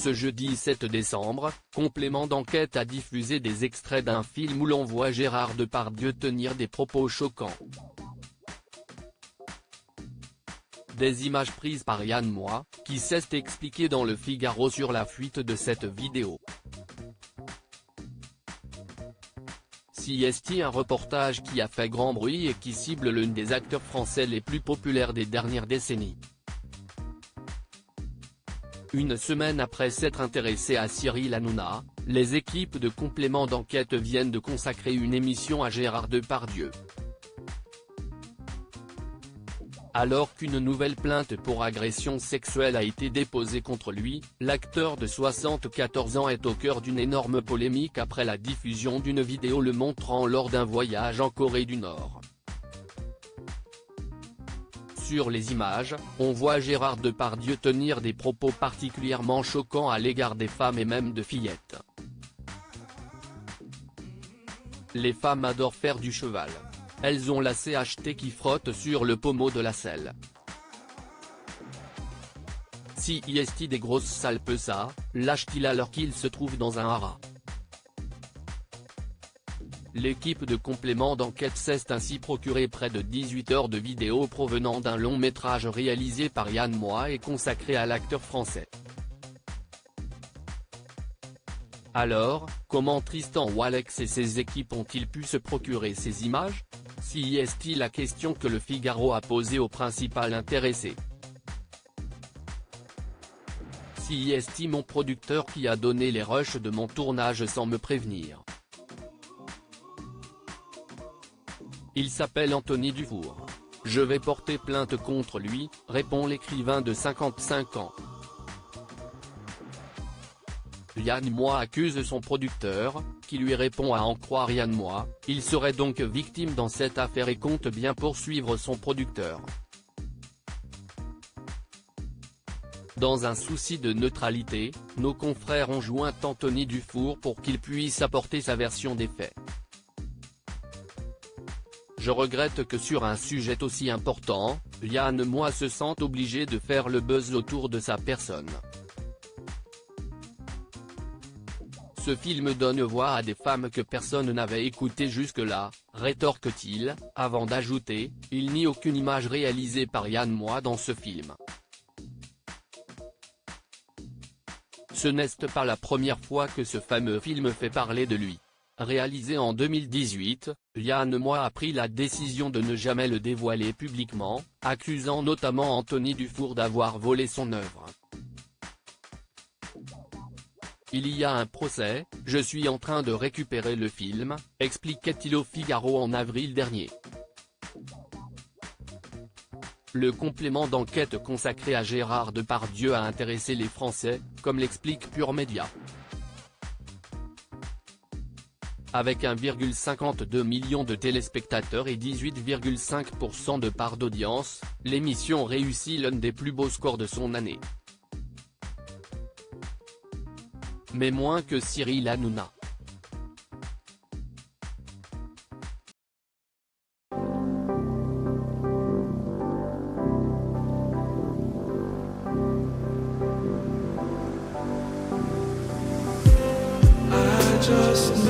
Ce jeudi 7 décembre, Complément d'enquête a diffusé des extraits d'un film où l'on voit Gérard Depardieu tenir des propos choquants. Des images prises par Yann Moix, qui s'est expliqué dans Le Figaro sur la fuite de cette vidéo. CST, un reportage qui a fait grand bruit et qui cible l'un des acteurs français les plus populaires des dernières décennies. Une semaine après s'être intéressé à Cyril Hanouna, les équipes de Complément d'enquête viennent de consacrer une émission à Gérard Depardieu. Alors qu'une nouvelle plainte pour agression sexuelle a été déposée contre lui, l'acteur de 74 ans est au cœur d'une énorme polémique après la diffusion d'une vidéo le montrant lors d'un voyage en Corée du Nord. Sur les images, on voit Gérard Depardieu tenir des propos particulièrement choquants à l'égard des femmes et même de fillettes. Les femmes adorent faire du cheval. Elles ont la CHT qui frotte sur le pommeau de la selle. Si est des grosses sales peu ça, lâche-t-il alors qu'il se trouve dans un haras. L'équipe de Complément d'enquête s'est ainsi procuré près de 18 heures de vidéos provenant d'un long métrage réalisé par Yann Moix et consacré à l'acteur français. Alors, comment Tristan Walex et ses équipes ont-ils pu se procurer ces images? Si est la question que Le Figaro a posée au principal intéressé. Si est mon producteur qui a donné les rushs de mon tournage sans me prévenir. Il s'appelle Anthony Dufour. Je vais porter plainte contre lui, répond l'écrivain de 55 ans. Yann Moix accuse son producteur, qui lui répond à en croire Yann Moix, il serait donc victime dans cette affaire et compte bien poursuivre son producteur. Dans un souci de neutralité, nos confrères ont joint Anthony Dufour pour qu'il puisse apporter sa version des faits. Je regrette que sur un sujet aussi important, Yann Moix se sente obligé de faire le buzz autour de sa personne. Ce film donne voix à des femmes que personne n'avait écoutées jusque-là, rétorque-t-il, avant d'ajouter, il n'y a aucune image réalisée par Yann Moix dans ce film. Ce n'est pas la première fois que ce fameux film fait parler de lui. Réalisé en 2018, Yann Moix a pris la décision de ne jamais le dévoiler publiquement, accusant notamment Anthony Dufour d'avoir volé son œuvre. Il y a un procès, je suis en train de récupérer le film, expliquait-il au Figaro en avril dernier. Le complément d'enquête consacré à Gérard Depardieu a intéressé les Français, comme l'explique Pure Média. Avec 1,52 million de téléspectateurs et 18,5% de part d'audience, l'émission réussit l'un des plus beaux scores de son année. Mais moins que Cyril Hanouna. Just